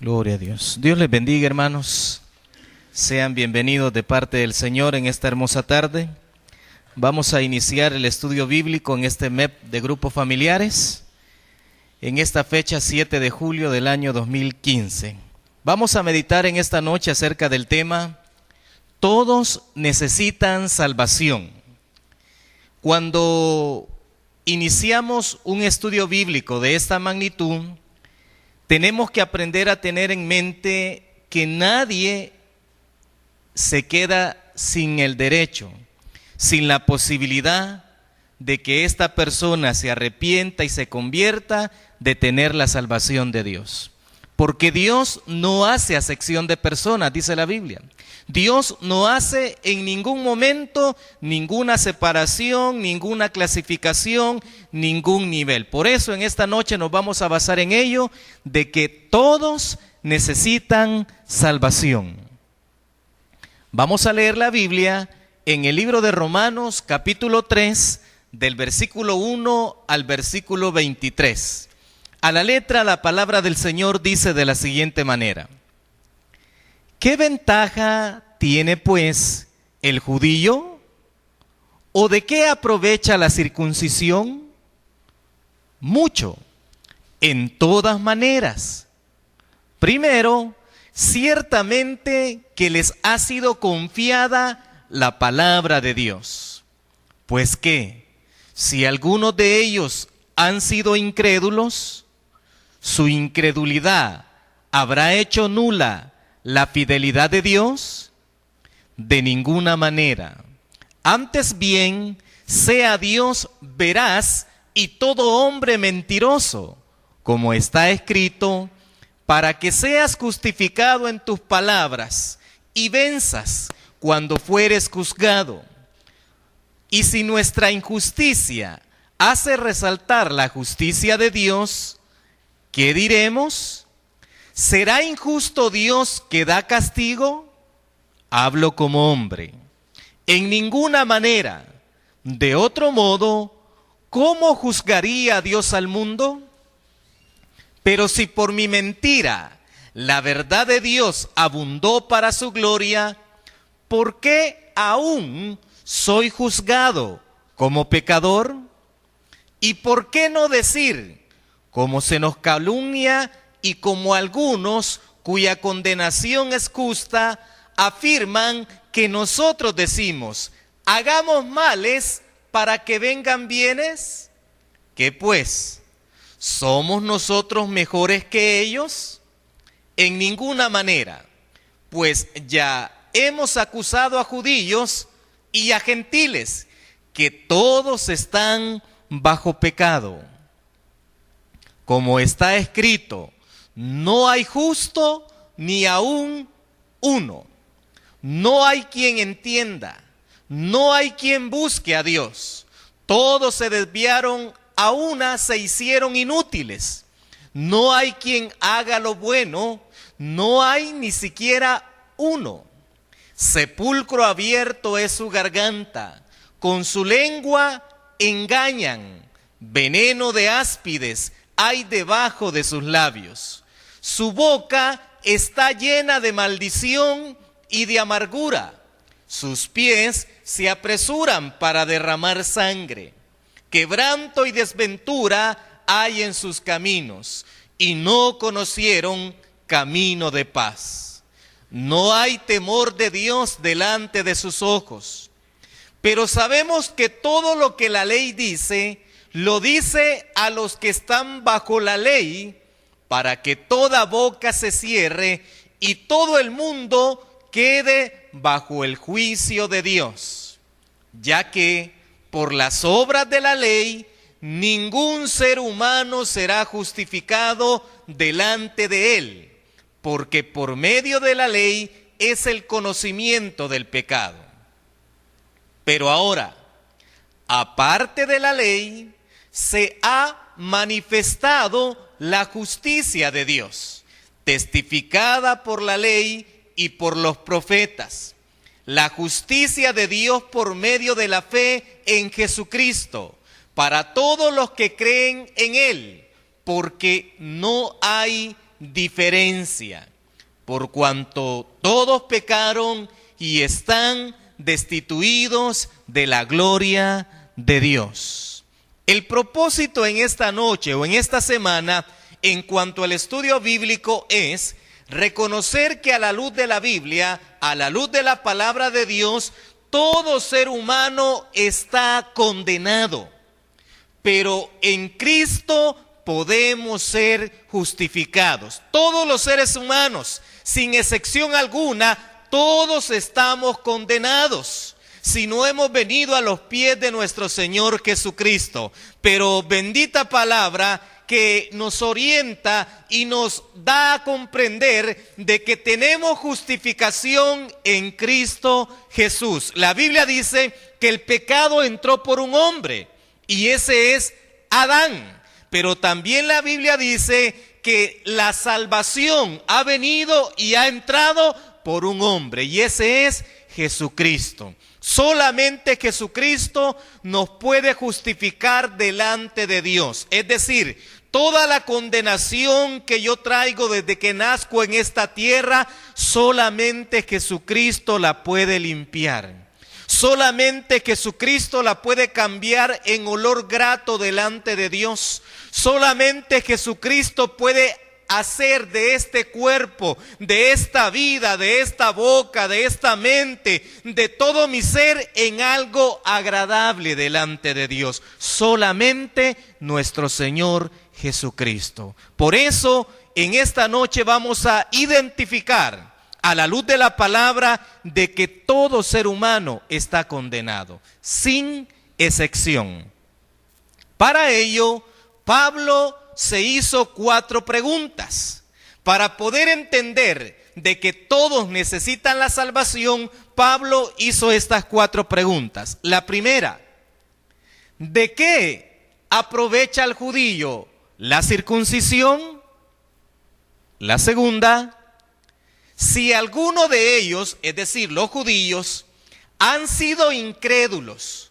Gloria a Dios. Dios les bendiga, hermanos. Sean bienvenidos de parte del Señor en esta hermosa tarde. Vamos a iniciar el estudio bíblico en este MEP de grupos familiares, en esta fecha 7 de julio del año 2015. Vamos a meditar en esta noche acerca del tema Todos necesitan salvación. Cuando iniciamos un estudio bíblico de esta magnitud, tenemos que aprender a tener en mente que nadie se queda sin el derecho, sin la posibilidad de que esta persona se arrepienta y se convierta, de tener la salvación de Dios. Porque Dios no hace acepción de personas, dice la Biblia. Dios no hace en ningún momento ninguna separación, ninguna clasificación, ningún nivel. Por eso en esta noche nos vamos a basar en ello, de que todos necesitan salvación. Vamos a leer la Biblia en el libro de Romanos, capítulo 3, del versículo 1 al versículo 23. A la letra, la palabra del Señor dice de la siguiente manera: ¿qué ventaja tiene pues el judío? ¿O de qué aprovecha la circuncisión? Mucho, en todas maneras. Primero, ciertamente que les ha sido confiada la palabra de Dios. Pues que, si algunos de ellos han sido incrédulos, su incredulidad habrá hecho nula la fidelidad de Dios. De ninguna manera. Antes bien, sea Dios veraz y todo hombre mentiroso, como está escrito, para que seas justificado en tus palabras y venzas cuando fueres juzgado. Y si nuestra injusticia hace resaltar la justicia de Dios, ¿qué diremos? ¿Será injusto Dios que da castigo? Hablo como hombre. En ninguna manera. De otro modo, ¿cómo juzgaría Dios al mundo? Pero si por mi mentira la verdad de Dios abundó para su gloria, ¿por qué aún soy juzgado como pecador? ¿Y por qué no decir, como se nos calumnia y como algunos cuya condenación es justa, afirman que nosotros decimos, hagamos males para que vengan bienes? ¿Qué pues? ¿Somos nosotros mejores que ellos? En ninguna manera, pues ya hemos acusado a judíos y a gentiles, que todos están bajo pecado. Como está escrito, no hay justo ni aún uno. No hay quien entienda, no hay quien busque a Dios. Todos se desviaron, a una se hicieron inútiles. No hay quien haga lo bueno, no hay ni siquiera uno. Sepulcro abierto es su garganta, con su lengua engañan. Veneno de áspides hay debajo de sus labios. Su boca está llena de maldición y de amargura. Sus pies se apresuran para derramar sangre. Quebranto y desventura hay en sus caminos, y no conocieron camino de paz. No hay temor de Dios delante de sus ojos. Pero sabemos que todo lo que la ley dice, lo dice a los que están bajo la ley, para que toda boca se cierre y todo el mundo quede bajo el juicio de Dios, ya que por las obras de la ley ningún ser humano será justificado delante de él, porque por medio de la ley es el conocimiento del pecado. Pero ahora, aparte de la ley, se ha manifestado la justicia de Dios, testificada por la ley y por los profetas, la justicia de Dios por medio de la fe en Jesucristo, para todos los que creen en Él, porque no hay diferencia, por cuanto todos pecaron y están destituidos de la gloria de Dios. El propósito en esta noche o en esta semana, en cuanto al estudio bíblico, es reconocer que a la luz de la Biblia, a la luz de la palabra de Dios, todo ser humano está condenado. Pero en Cristo podemos ser justificados. Todos los seres humanos, sin excepción alguna, todos estamos condenados si no hemos venido a los pies de nuestro Señor Jesucristo. Pero bendita palabra que nos orienta y nos da a comprender de que tenemos justificación en Cristo Jesús. La Biblia dice que el pecado entró por un hombre y ese es Adán. Pero también la Biblia dice que la salvación ha venido y ha entrado por un hombre y ese es Jesucristo. Solamente Jesucristo nos puede justificar delante de Dios. Es decir, toda la condenación que yo traigo desde que nazco en esta tierra, solamente Jesucristo la puede limpiar. Solamente Jesucristo la puede cambiar en olor grato delante de Dios. Solamente Jesucristo puede hacer de este cuerpo, de esta vida, de esta boca, de esta mente, de todo mi ser en algo agradable delante de Dios. Solamente nuestro Señor Jesucristo. Por eso, en esta noche vamos a identificar a la luz de la palabra de que todo ser humano está condenado, sin excepción. Para ello, Pablo se hizo 4 preguntas. Para poder entender de que todos necesitan la salvación, Pablo hizo estas 4 preguntas. La primera, ¿de qué aprovecha el judío la circuncisión? La segunda, si alguno de ellos, es decir, los judíos, han sido incrédulos,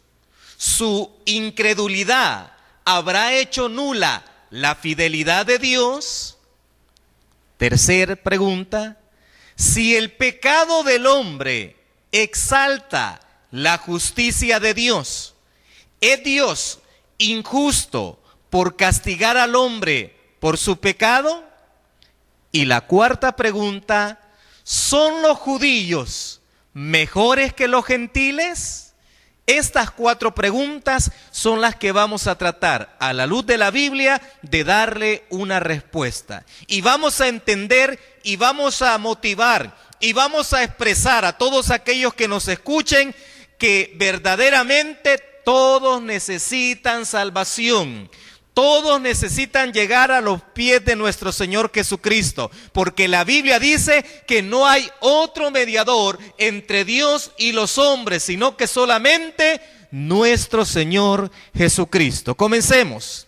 ¿su incredulidad habrá hecho nula la fidelidad de Dios? Tercer pregunta, si el pecado del hombre exalta la justicia de Dios, ¿es Dios injusto por castigar al hombre por su pecado? Y la cuarta pregunta, ¿son los judíos mejores que los gentiles? Estas 4 preguntas son las que vamos a tratar a la luz de la Biblia de darle una respuesta. Y vamos a entender y vamos a motivar y vamos a expresar a todos aquellos que nos escuchen que verdaderamente todos necesitan salvación. Todos necesitan llegar a los pies de nuestro Señor Jesucristo, porque la Biblia dice que no hay otro mediador entre Dios y los hombres, sino que solamente nuestro Señor Jesucristo. Comencemos.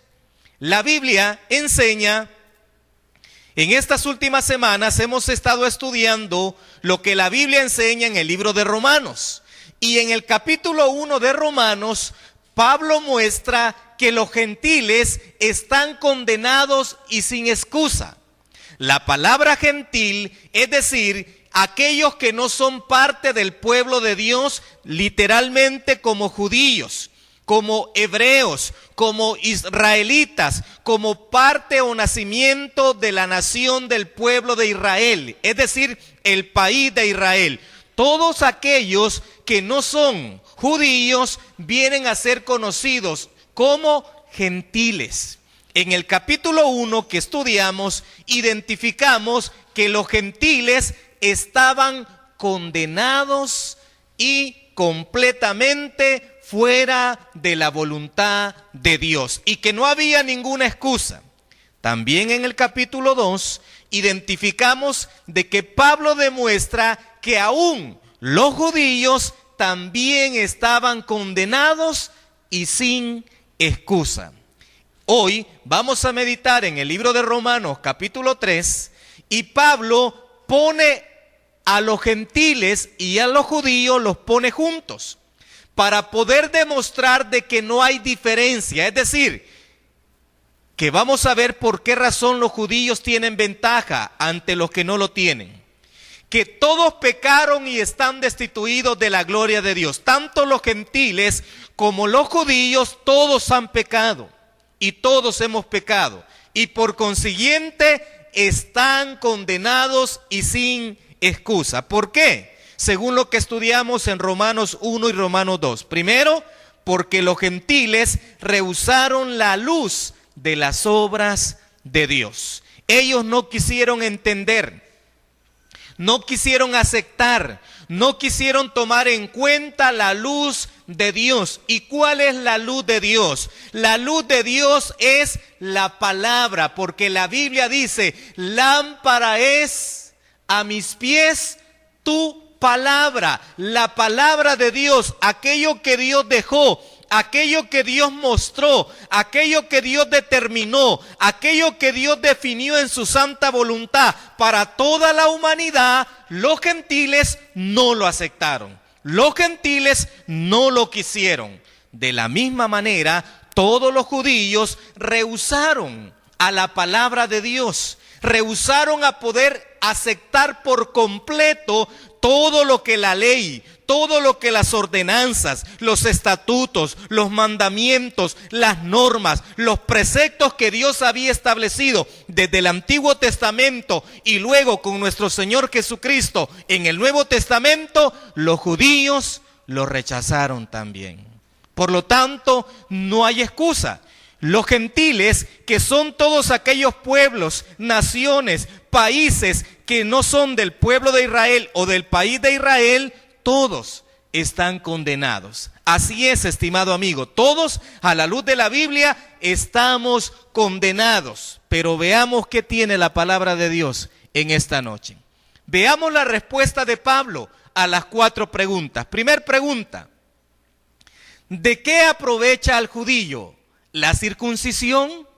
La Biblia enseña, en estas últimas semanas hemos estado estudiando lo que la Biblia enseña en el libro de Romanos. Y en el capítulo 1 de Romanos, Pablo muestra que los gentiles están condenados y sin excusa. La palabra gentil, es decir, aquellos que no son parte del pueblo de Dios, literalmente como judíos, como hebreos, como israelitas, como parte o nacimiento de la nación del pueblo de Israel, es decir, el país de Israel. Todos aquellos que no son judíos vienen a ser conocidos como gentiles. En el capítulo 1 que estudiamos, identificamos que los gentiles estaban condenados y completamente fuera de la voluntad de Dios y que no había ninguna excusa. También en el capítulo 2 identificamos de que Pablo demuestra que aún los judíos también estaban condenados y sin excusa. Hoy vamos a meditar en el libro de Romanos capítulo 3 y Pablo pone a los gentiles y a los judíos, los pone juntos para poder demostrar de que no hay diferencia, es decir, que vamos a ver por qué razón los judíos tienen ventaja ante los que no lo tienen. Que todos pecaron y están destituidos de la gloria de Dios. Tanto los gentiles como los judíos, todos han pecado y todos hemos pecado. Y por consiguiente están condenados y sin excusa. ¿Por qué? Según lo que estudiamos en Romanos 1 y Romanos 2. Primero, porque los gentiles rehusaron la luz de las obras de Dios. Ellos no quisieron entender, no quisieron aceptar, no quisieron tomar en cuenta la luz de Dios. ¿Y cuál es la luz de Dios? La luz de Dios es la palabra, porque la Biblia dice, lámpara es a mis pies tu palabra. La palabra de Dios, aquello que Dios dejó, aquello que Dios mostró, aquello que Dios determinó, aquello que Dios definió en su santa voluntad para toda la humanidad, los gentiles no lo aceptaron. Los gentiles no lo quisieron. De la misma manera, todos los judíos rehusaron a la palabra de Dios, rehusaron a poder aceptar por completo todo lo que la ley, todo lo que las ordenanzas, los estatutos, los mandamientos, las normas, los preceptos que Dios había establecido desde el Antiguo Testamento y luego con nuestro Señor Jesucristo en el Nuevo Testamento, los judíos lo rechazaron también. Por lo tanto, no hay excusa. Los gentiles, que son todos aquellos pueblos, naciones, países que no son del pueblo de Israel o del país de Israel, todos están condenados. Así es, estimado amigo, todos a la luz de la Biblia estamos condenados. Pero veamos qué tiene la palabra de Dios en esta noche. Veamos la respuesta de Pablo a las 4 preguntas. Primer pregunta: ¿de qué aprovecha al judío la circuncisión?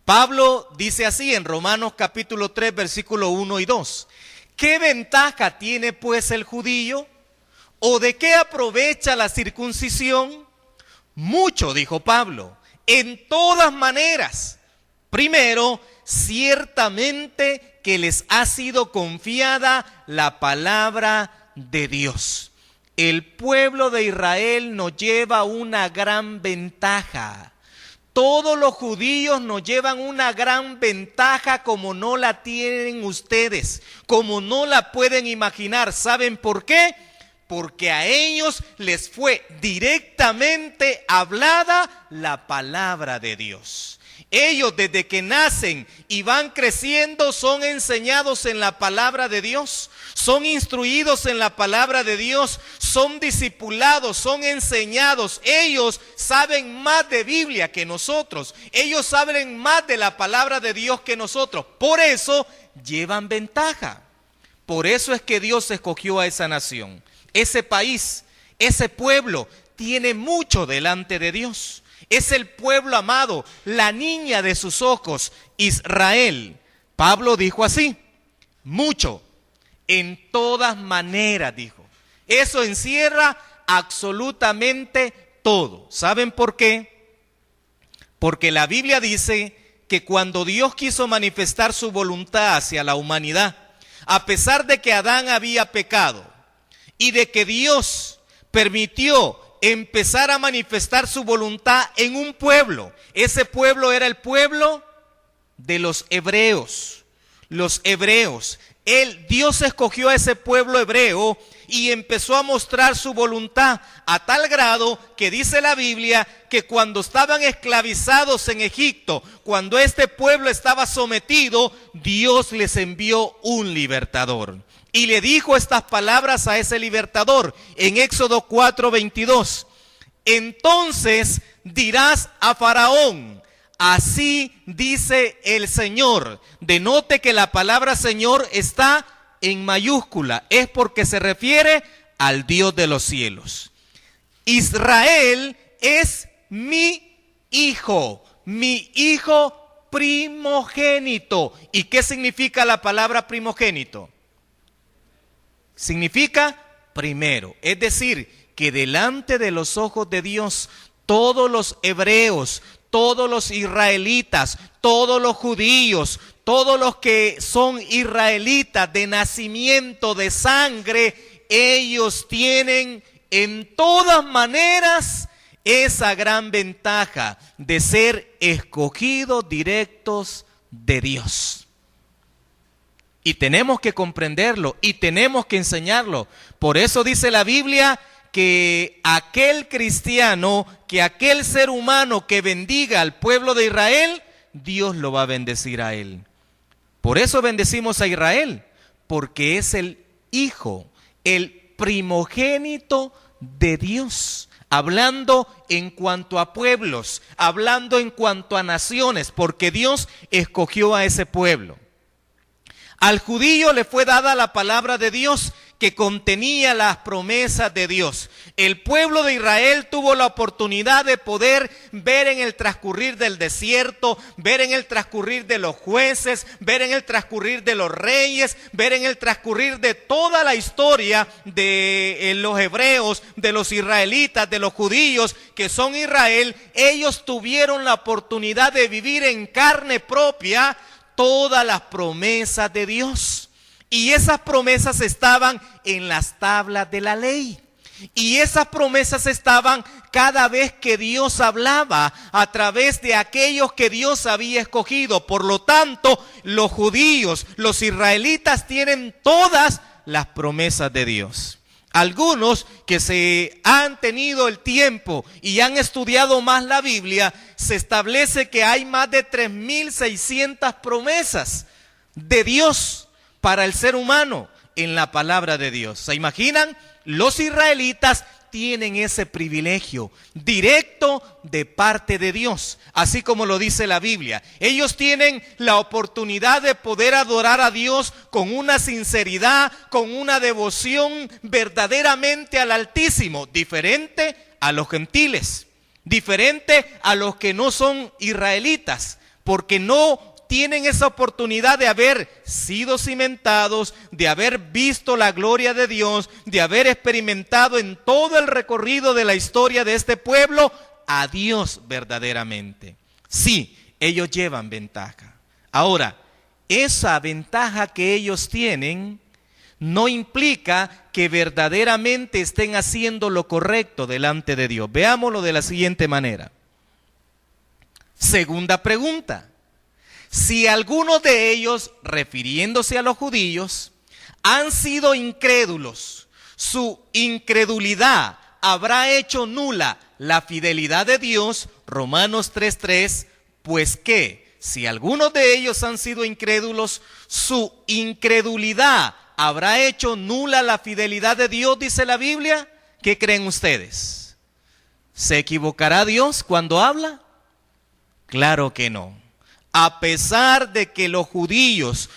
Pablo dice así en Romanos capítulo 3, versículo 1 y 2. ¿Qué ventaja tiene pues el judío? ¿O de qué aprovecha la circuncisión? Mucho, dijo Pablo, en todas maneras. Primero, ciertamente que les ha sido confiada la palabra de Dios. El pueblo de Israel nos lleva una gran ventaja. Todos los judíos nos llevan una gran ventaja como no la tienen ustedes, como no la pueden imaginar. ¿Saben por qué? Porque a ellos les fue directamente hablada la palabra de Dios. Ellos desde que nacen y van creciendo son enseñados en la palabra de Dios, son instruidos en la palabra de Dios, son discipulados, son enseñados. Ellos saben más de Biblia que nosotros, ellos saben más de la palabra de Dios que nosotros. Por eso llevan ventaja. Por eso es que Dios escogió a esa nación. Ese país, ese pueblo tiene mucho delante de Dios. Es el pueblo amado, la niña de sus ojos, Israel. Pablo dijo así: mucho, en todas maneras, dijo. Eso encierra absolutamente todo. ¿Saben por qué? Porque la Biblia dice que cuando Dios quiso manifestar su voluntad hacia la humanidad, a pesar de que Adán había pecado y de que Dios permitió empezar a manifestar su voluntad en un pueblo. Ese pueblo era el pueblo de los hebreos. Los hebreos. Dios escogió a ese pueblo hebreo y empezó a mostrar su voluntad a tal grado que dice la Biblia que cuando estaban esclavizados en Egipto, cuando este pueblo estaba sometido, Dios les envió un libertador. Y le dijo estas palabras a ese libertador en Éxodo 4:22. Entonces dirás a Faraón: así dice el Señor. Denote que la palabra Señor está en mayúscula. Es porque se refiere al Dios de los cielos. Israel es mi hijo primogénito. ¿Y qué significa la palabra primogénito? Significa primero, es decir, que delante de los ojos de Dios, todos los hebreos, todos los israelitas, todos los judíos, todos los que son israelitas de nacimiento, de sangre, ellos tienen en todas maneras esa gran ventaja de ser escogidos directos de Dios. Y tenemos que comprenderlo y tenemos que enseñarlo. Por eso dice la Biblia que aquel cristiano, que aquel ser humano que bendiga al pueblo de Israel, Dios lo va a bendecir a él. Por eso bendecimos a Israel, porque es el hijo, el primogénito de Dios. Hablando en cuanto a pueblos, hablando en cuanto a naciones, porque Dios escogió a ese pueblo. Al judío le fue dada la palabra de Dios que contenía las promesas de Dios. El pueblo de Israel tuvo la oportunidad de poder ver en el transcurrir del desierto, ver en el transcurrir de los jueces, ver en el transcurrir de los reyes, ver en el transcurrir de toda la historia de los hebreos, de los israelitas, de los judíos que son Israel. Ellos tuvieron la oportunidad de vivir en carne propia todas las promesas de Dios. Y esas promesas estaban en las tablas de la ley. Y esas promesas estaban cada vez que Dios hablaba a través de aquellos que Dios había escogido. Por lo tanto, los judíos, los israelitas tienen todas las promesas de Dios. Algunos que se han tenido el tiempo y han estudiado más la Biblia, se establece que hay más de 3.600 promesas de Dios para el ser humano en la palabra de Dios. ¿Se imaginan? Los israelitas tienen ese privilegio directo de parte de Dios, así como lo dice la Biblia. Ellos tienen la oportunidad de poder adorar a Dios con una sinceridad, con una devoción verdaderamente al Altísimo, diferente a los gentiles, diferente a los que no son israelitas, porque no tienen esa oportunidad de haber sido cimentados, de haber visto la gloria de Dios, de haber experimentado en todo el recorrido de la historia de este pueblo a Dios verdaderamente. Sí, ellos llevan ventaja. Ahora, esa ventaja que ellos tienen no implica que verdaderamente estén haciendo lo correcto delante de Dios. Veámoslo de la siguiente manera. Segunda pregunta. Si algunos de ellos, refiriéndose a los judíos, han sido incrédulos, su incredulidad habrá hecho nula la fidelidad de Dios, Romanos 3:3, pues que si algunos de ellos han sido incrédulos, su incredulidad habrá hecho nula la fidelidad de Dios, dice la Biblia. ¿Qué creen ustedes? ¿Se equivocará Dios cuando habla? Claro que no. A pesar de que los judíos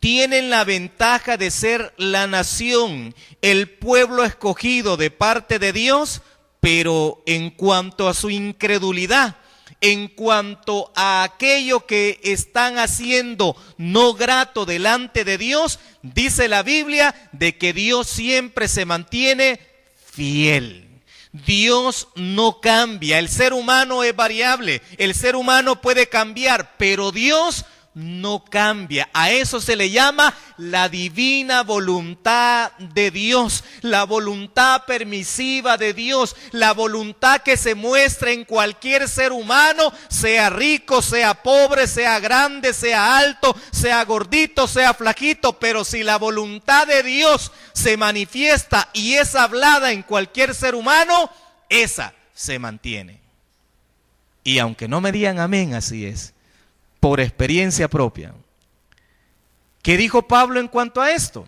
tienen la ventaja de ser la nación, el pueblo escogido de parte de Dios, pero en cuanto a su incredulidad, en cuanto a aquello que están haciendo no grato delante de Dios, dice la Biblia de que Dios siempre se mantiene fiel. Dios no cambia, el ser humano es variable, el ser humano puede cambiar, pero Dios no cambia. A eso se le llama la divina voluntad de Dios, la voluntad permisiva de Dios, la voluntad que se muestra en cualquier ser humano, sea rico, sea pobre, sea grande, sea alto, sea gordito, sea flaquito, pero si la voluntad de Dios se manifiesta y es hablada en cualquier ser humano, esa se mantiene. Y aunque no me digan amén, así es. Por experiencia propia. ¿Qué dijo Pablo en cuanto a esto?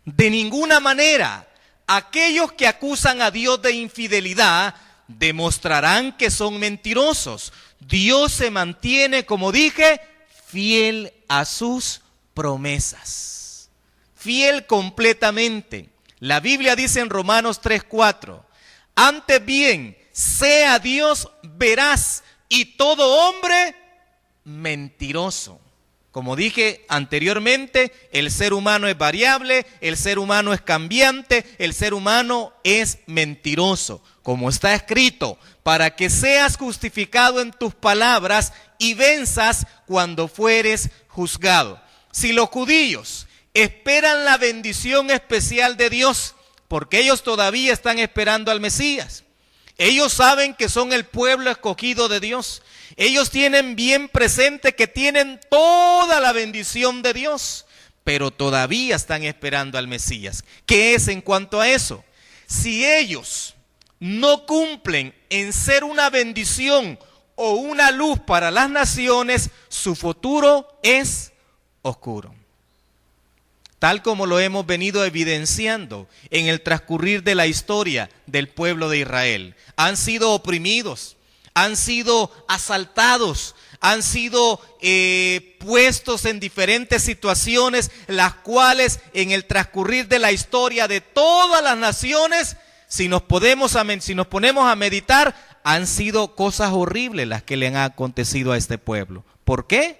De ninguna manera, aquellos que acusan a Dios de infidelidad demostrarán que son mentirosos. Dios se mantiene, como dije, fiel a sus promesas. Fiel completamente. La Biblia dice en Romanos 3:4, antes bien, sea Dios veraz y todo hombre mentiroso. Como dije anteriormente, el ser humano es variable, el ser humano es cambiante, el ser humano es mentiroso. como está escrito, para que seas justificado en tus palabras y venzas cuando fueres juzgado. Si los judíos esperan la bendición especial de Dios, porque ellos todavía están esperando al Mesías, ellos saben que son el pueblo escogido de Dios, ellos tienen bien presente que tienen toda la bendición de Dios, pero todavía están esperando al Mesías. ¿Qué es en cuanto a eso? Si ellos no cumplen en ser una bendición o una luz para las naciones, su futuro es oscuro. Tal como lo hemos venido evidenciando en el transcurrir de la historia del pueblo de Israel. Han sido oprimidos, han sido asaltados, han sido puestos en diferentes situaciones, las cuales en el transcurrir de la historia de todas las naciones, si nos ponemos a meditar, han sido cosas horribles las que le han acontecido a este pueblo. ¿Por qué?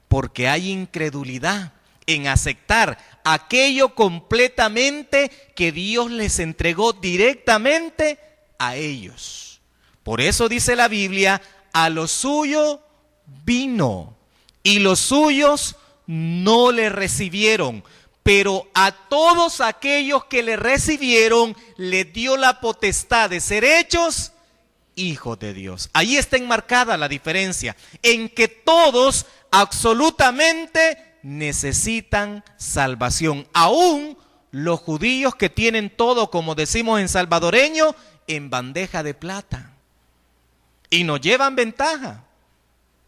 Porque hay incredulidad en aceptar aquello completamente que Dios les entregó directamente a ellos. Por eso dice la Biblia, a lo suyo vino y los suyos no le recibieron, pero a todos aquellos que le recibieron les dio la potestad de ser hechos hijos de Dios. Ahí está enmarcada la diferencia, en que todos absolutamente necesitan salvación, aún los judíos que tienen todo, como decimos en salvadoreño, en bandeja de plata, y nos llevan ventaja.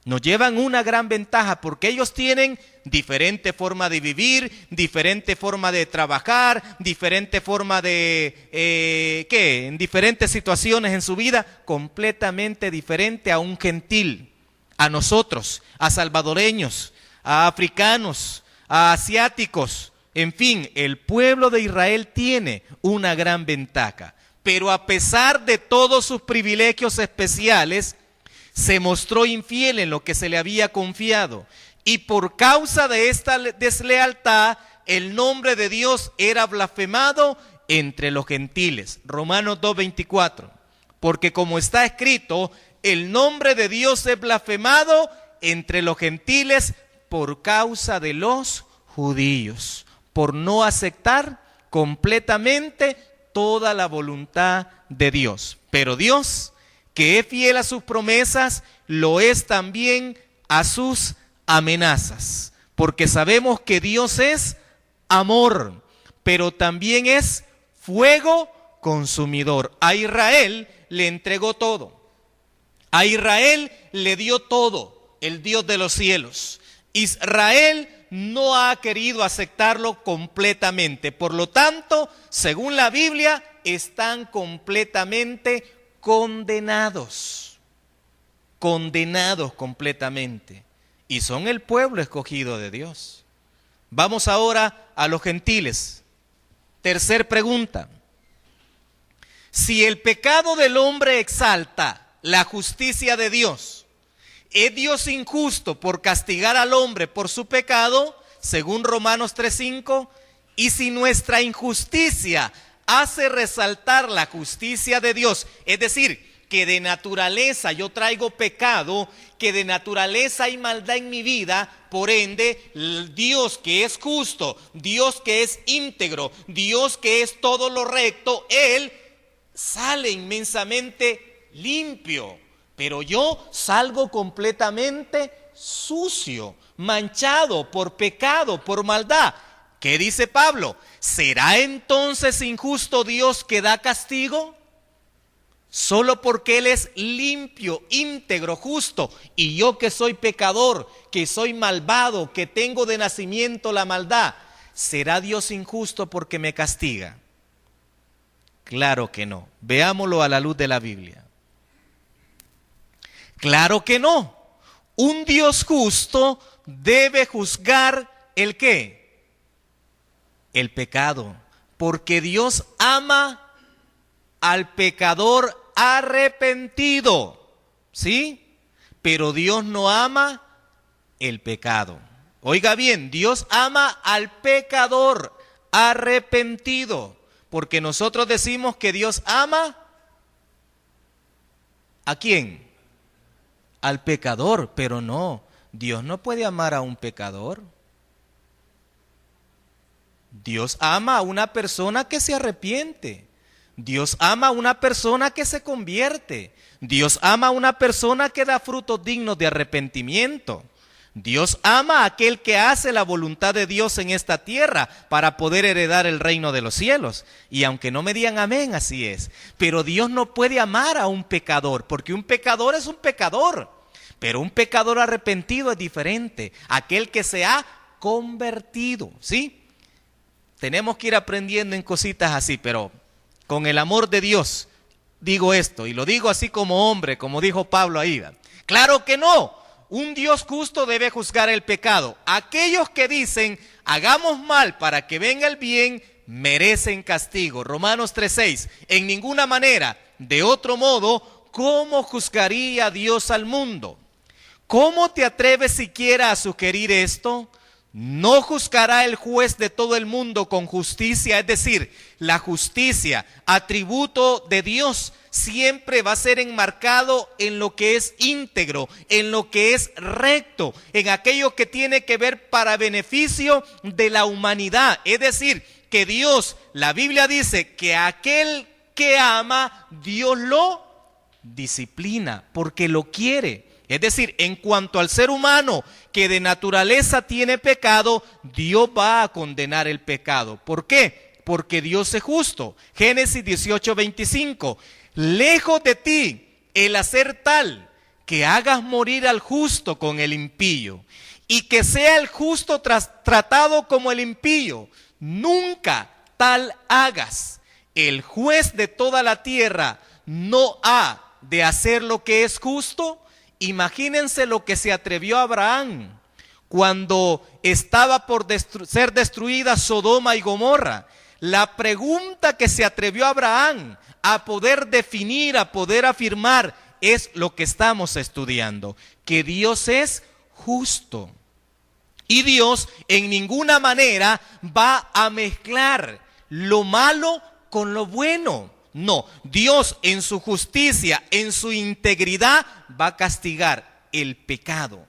Nos llevan una gran ventaja porque ellos tienen diferente forma de vivir, diferente forma de trabajar, diferente forma de, en diferentes situaciones en su vida, completamente diferente a un gentil, a nosotros, a salvadoreños, a africanos, a asiáticos. En fin, el pueblo de Israel tiene una gran ventaja, pero a pesar de todos sus privilegios especiales, se mostró infiel en lo que se le había confiado. Y por causa de esta deslealtad, el nombre de Dios era blasfemado entre los gentiles. Romanos 2:24. Porque como está escrito, el nombre de Dios es blasfemado entre los gentiles por causa de los judíos, por no aceptar completamente toda la voluntad de Dios. Pero Dios, que es fiel a sus promesas, lo es también a sus amenazas, porque sabemos que Dios es amor, pero también es fuego consumidor. A Israel le entregó todo, a Israel le dio todo, el Dios de los cielos. Israel no ha querido aceptarlo completamente, por lo tanto, según la Biblia, están completamente condenados completamente, y son el pueblo escogido de Dios. Vamos ahora a los gentiles. Tercer pregunta: si el pecado del hombre exalta la justicia de Dios, ¿es Dios injusto por castigar al hombre por su pecado? Según Romanos 3:5. Y si nuestra injusticia hace resaltar la justicia de Dios, es decir, que de naturaleza yo traigo pecado, que de naturaleza hay maldad en mi vida, por ende, Dios que es justo, Dios que es íntegro, Dios que es todo lo recto, Él sale inmensamente limpio, pero yo salgo completamente sucio, manchado por pecado, por maldad. ¿Qué dice Pablo? ¿Será entonces injusto Dios que da castigo? Solo porque Él es limpio, íntegro, justo, y yo que soy pecador, que soy malvado, que tengo de nacimiento la maldad, ¿será Dios injusto porque me castiga? Claro que no. Veámoslo a la luz de la Biblia. Claro que no. Un Dios justo debe juzgar ¿el qué? El pecado, porque Dios ama al pecador arrepentido, ¿sí? Pero Dios no ama el pecado. Oiga bien, Dios ama al pecador arrepentido, porque nosotros decimos que Dios ama ¿A quién? Al pecador, pero no, Dios no puede amar a un pecador. Dios ama a una persona que se arrepiente. Dios ama a una persona que se convierte. Dios ama a una persona que da frutos dignos de arrepentimiento. Dios ama a aquel que hace la voluntad de Dios en esta tierra para poder heredar el reino de los cielos. Y aunque no me digan amén, así es. Pero Dios no puede amar a un pecador, porque un pecador es un pecador. Pero un pecador arrepentido es diferente. Aquel que se ha convertido, ¿sí? Tenemos que ir aprendiendo en cositas así, pero con el amor de Dios digo esto. Y lo digo así como hombre, como dijo Pablo ahí. Claro que no. Un Dios justo debe juzgar el pecado. Aquellos que dicen, hagamos mal para que venga el bien, merecen castigo. Romanos 3:6. En ninguna manera, de otro modo, ¿cómo juzgaría Dios al mundo? ¿Cómo te atreves siquiera a sugerir esto? No juzgará el juez de todo el mundo con justicia, es decir, la justicia, atributo de Dios, siempre va a ser enmarcado en lo que es íntegro, en lo que es recto, en aquello que tiene que ver para beneficio de la humanidad. Es decir, que Dios, la Biblia dice que aquel que ama, Dios lo disciplina porque lo quiere. Es decir, en cuanto al ser humano que de naturaleza tiene pecado, Dios va a condenar el pecado. ¿Por qué? Porque Dios es justo. Génesis 18:25. Lejos de ti el hacer tal que hagas morir al justo con el impío, y que sea el justo tratado como el impío. Nunca tal hagas. El juez de toda la tierra no ha de hacer lo que es justo. Imagínense lo que se atrevió Abraham cuando estaba por ser destruida Sodoma y Gomorra. La pregunta que se atrevió Abraham a poder definir, a poder afirmar, es lo que estamos estudiando, que Dios es justo. Y Dios en ninguna manera va a mezclar lo malo con lo bueno. No, Dios en su justicia, en su integridad, va a castigar el pecado.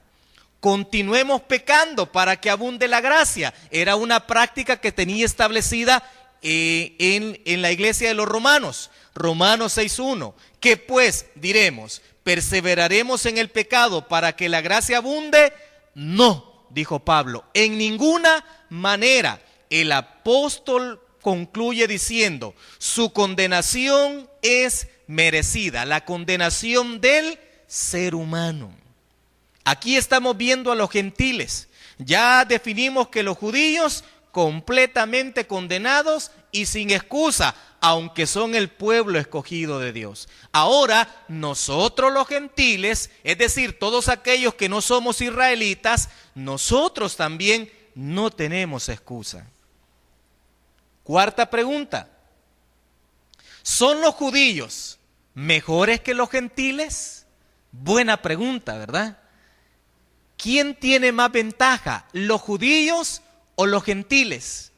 Continuemos pecando para que abunde la gracia. Era una práctica que tenía establecida en la iglesia de los romanos. Romanos 6:1. ¿Qué pues diremos? ¿Perseveraremos en el pecado para que la gracia abunde? No, dijo Pablo, en ninguna manera. El apóstol concluye diciendo, su condenación es merecida, la condenación del ser humano. Aquí estamos viendo a los gentiles. Ya definimos que los judíos completamente condenados y sin excusa, aunque son el pueblo escogido de Dios. Ahora nosotros los gentiles, es decir, todos aquellos que no somos israelitas, nosotros también no tenemos excusa. Cuarta pregunta, ¿son los judíos mejores que los gentiles? Buena pregunta, ¿verdad? ¿Quién tiene más ventaja, los judíos o los gentiles?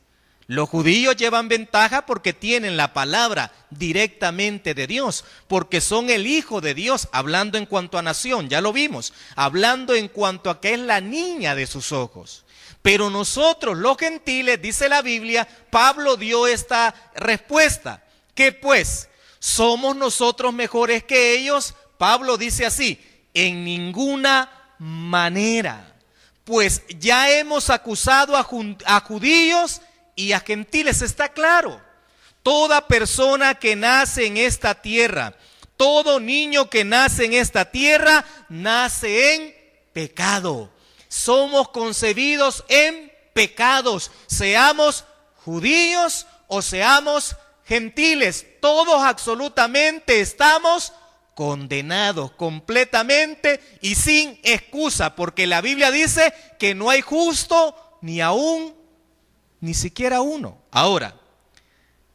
Los judíos llevan ventaja porque tienen la palabra directamente de Dios, porque son el hijo de Dios, hablando en cuanto a nación, ya lo vimos, hablando en cuanto a que es la niña de sus ojos. Pero nosotros los gentiles, dice la Biblia, Pablo dio esta respuesta. ¿Qué pues? ¿Somos nosotros mejores que ellos? Pablo dice así, en ninguna manera. Pues ya hemos acusado a judíos y a gentiles, está claro. Toda persona que nace en esta tierra, todo niño que nace en esta tierra, nace en pecado. Somos concebidos en pecados, seamos judíos o seamos gentiles, todos absolutamente estamos condenados completamente y sin excusa, porque la Biblia dice que no hay justo ni siquiera uno. Ahora,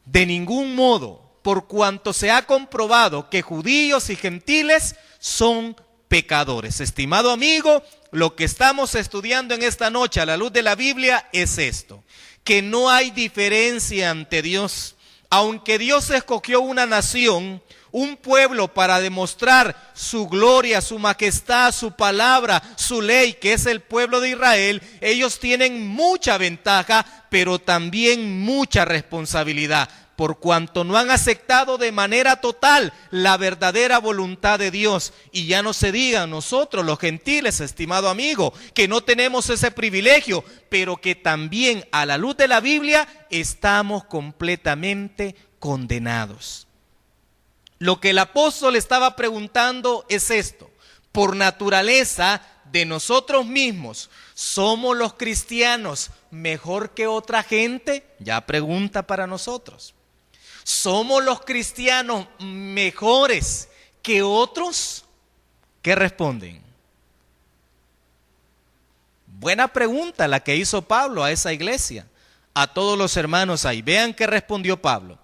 de ningún modo, por cuanto se ha comprobado que judíos y gentiles son pecadores. Estimado amigo, lo que estamos estudiando en esta noche a la luz de la Biblia es esto, que no hay diferencia ante Dios. Aunque Dios escogió una nación un pueblo para demostrar su gloria, su majestad, su palabra, su ley, que es el pueblo de Israel, ellos tienen mucha ventaja, pero también mucha responsabilidad, por cuanto no han aceptado de manera total la verdadera voluntad de Dios. Y ya no se diga nosotros los gentiles, estimado amigo, que no tenemos ese privilegio, pero que también a la luz de la Biblia estamos completamente condenados. Lo que el apóstol estaba preguntando es esto: por naturaleza de nosotros mismos, ¿somos los cristianos mejor que otra gente? Ya pregunta para nosotros. ¿Somos los cristianos mejores que otros? ¿Qué responden? Buena pregunta la que hizo Pablo a esa iglesia, a todos los hermanos ahí. Vean qué respondió Pablo.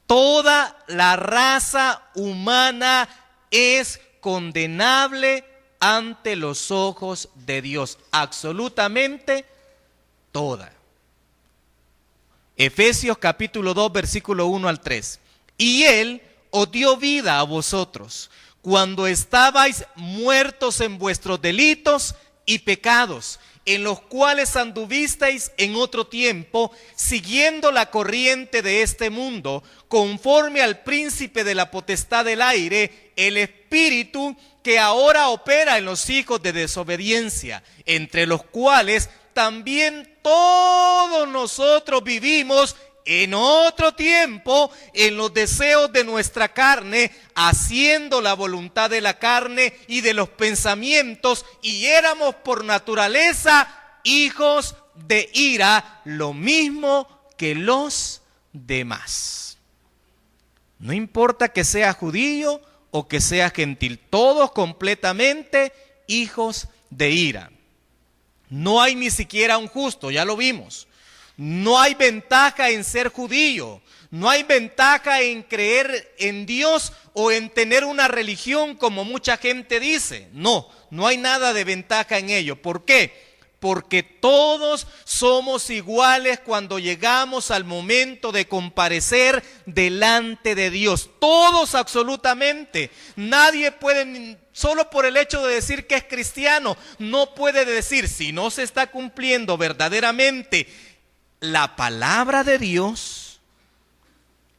Toda la raza humana es condenable ante los ojos de Dios. Absolutamente toda. Efesios capítulo 2, versículo 1 al 3. Y Él os dio vida a vosotros cuando estabais muertos en vuestros delitos y pecados, en los cuales anduvisteis en otro tiempo, siguiendo la corriente de este mundo, conforme al príncipe de la potestad del aire, el espíritu que ahora opera en los hijos de desobediencia, entre los cuales también todos nosotros vivimos en otro tiempo en los deseos de nuestra carne, haciendo la voluntad de la carne y de los pensamientos, y éramos por naturaleza hijos de ira, lo mismo que los demás. No importa que sea judío o que sea gentil, todos completamente hijos de ira. No hay ni siquiera un justo, ya lo vimos. No hay ventaja en ser judío, no hay ventaja en creer en Dios o en tener una religión como mucha gente dice. No hay nada de ventaja en ello. ¿Por qué? Porque todos somos iguales cuando llegamos al momento de comparecer delante de Dios. Todos absolutamente. Nadie puede, solo por el hecho de decir que es cristiano, no puede decir, si no se está cumpliendo verdaderamente la palabra de Dios,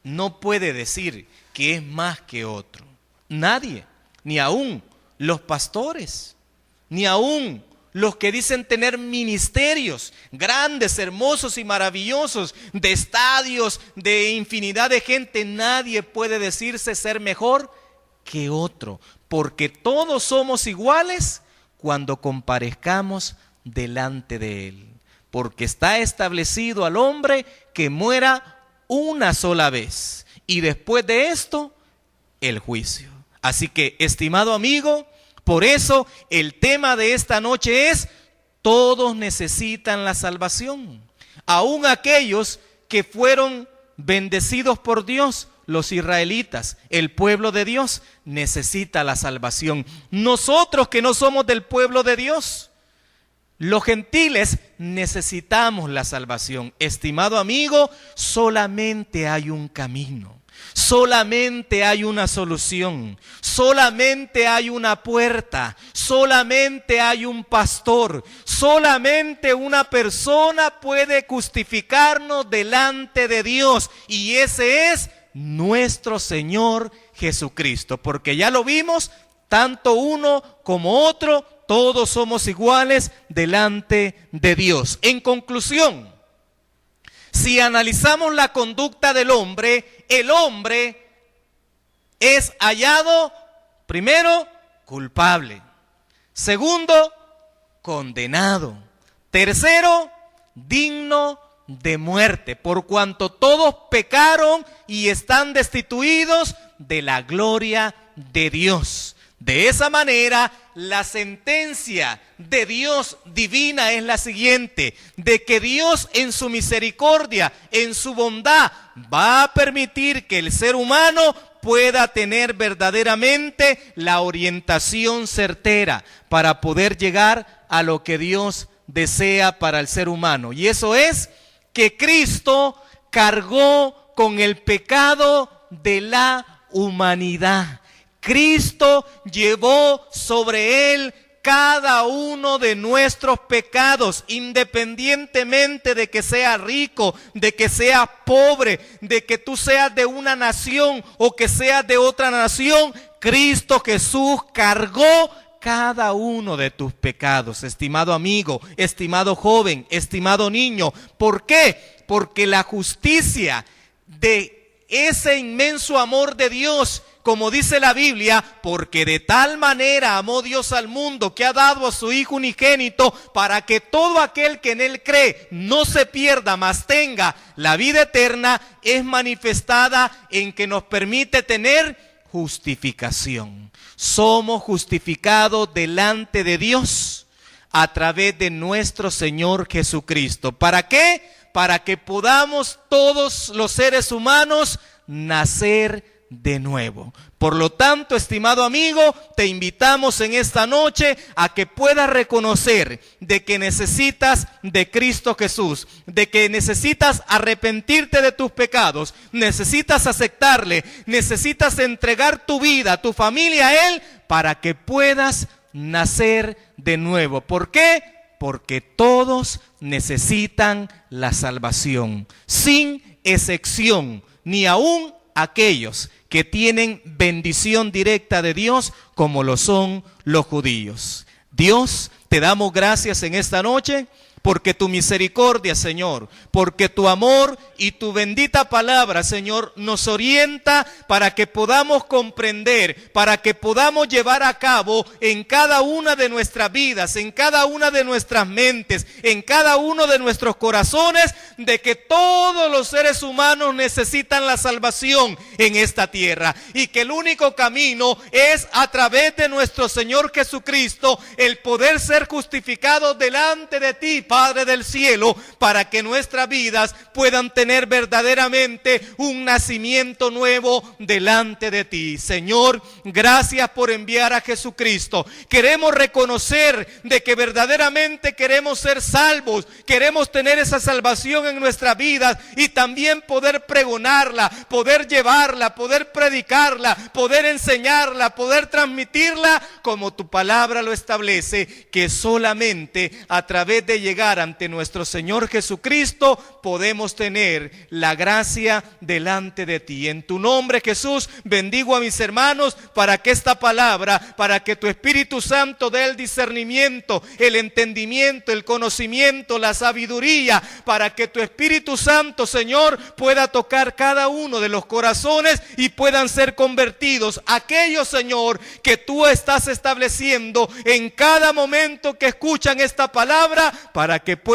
no puede decir que es más que otro. Nadie, ni aún los pastores, ni aún los que dicen tener ministerios grandes, hermosos y maravillosos, de estadios, de infinidad de gente, nadie puede decirse ser mejor que otro, porque todos somos iguales cuando comparezcamos delante de Él, porque está establecido al hombre que muera una sola vez, y después de esto, el juicio. Así que, estimado amigo, por eso el tema de esta noche es: todos necesitan la salvación, aun aquellos que fueron bendecidos por Dios. Los israelitas, el pueblo de Dios, necesita la salvación. Nosotros que no somos del pueblo de Dios, los gentiles, necesitamos la salvación. Estimado amigo, solamente hay un camino. Solamente hay una solución, solamente hay una puerta, solamente hay un pastor, solamente una persona puede justificarnos delante de Dios, y ese es nuestro Señor Jesucristo, porque ya lo vimos, tanto uno como otro, todos somos iguales delante de Dios. En conclusión, si analizamos la conducta del hombre, el hombre es hallado, primero, culpable. Segundo, condenado. Tercero, digno de muerte, por cuanto todos pecaron y están destituidos de la gloria de Dios. De esa manera, la sentencia de Dios divina es la siguiente: de que Dios en su misericordia, en su bondad, va a permitir que el ser humano pueda tener verdaderamente la orientación certera para poder llegar a lo que Dios desea para el ser humano. Y eso es que Cristo cargó con el pecado de la humanidad. Cristo llevó sobre él cada uno de nuestros pecados, independientemente de que sea rico, de que sea pobre, de que tú seas de una nación o que seas de otra nación. Cristo Jesús cargó cada uno de tus pecados, estimado amigo, estimado joven, estimado niño. ¿Por qué? Porque la justicia de ese inmenso amor de Dios, como dice la Biblia, porque de tal manera amó Dios al mundo que ha dado a su Hijo unigénito para que todo aquel que en él cree no se pierda, mas tenga la vida eterna, es manifestada en que nos permite tener justificación. Somos justificados delante de Dios a través de nuestro Señor Jesucristo. ¿Para qué? Para que podamos todos los seres humanos nacer de nuevo. Por lo tanto, estimado amigo, te invitamos en esta noche a que puedas reconocer de que necesitas de Cristo Jesús, de que necesitas arrepentirte de tus pecados, necesitas aceptarle, necesitas entregar tu vida, tu familia a Él, para que puedas nacer de nuevo. ¿Por qué? Porque todos necesitan la salvación, sin excepción, ni aún aquellos que tienen bendición directa de Dios, como lo son los judíos. Dios, te damos gracias en esta noche, porque tu misericordia, Señor, porque tu amor y tu bendita palabra, Señor, nos orienta para que podamos comprender, para que podamos llevar a cabo en cada una de nuestras vidas, en cada una de nuestras mentes, en cada uno de nuestros corazones, de que todos los seres humanos necesitan la salvación en esta tierra, y que el único camino es a través de nuestro Señor Jesucristo, el poder ser justificados delante de ti, Padre del cielo, para que nuestras vidas puedan tener verdaderamente un nacimiento nuevo delante de ti. Señor, gracias por enviar a Jesucristo. Queremos reconocer de que verdaderamente queremos ser salvos, queremos tener esa salvación en nuestras vidas y también poder pregonarla, poder llevarla, poder predicarla, poder enseñarla, poder transmitirla como tu palabra lo establece, que solamente a través de llegar ante nuestro Señor Jesucristo podemos tener la gracia delante de ti. En tu nombre, Jesús, bendigo a mis hermanos para que esta palabra, para que tu Espíritu Santo dé el discernimiento, el entendimiento, el conocimiento, la sabiduría, para que tu Espíritu Santo, Señor, pueda tocar cada uno de los corazones y puedan ser convertidos aquellos, Señor, que tú estás estableciendo en cada momento que escuchan esta palabra, para que puedan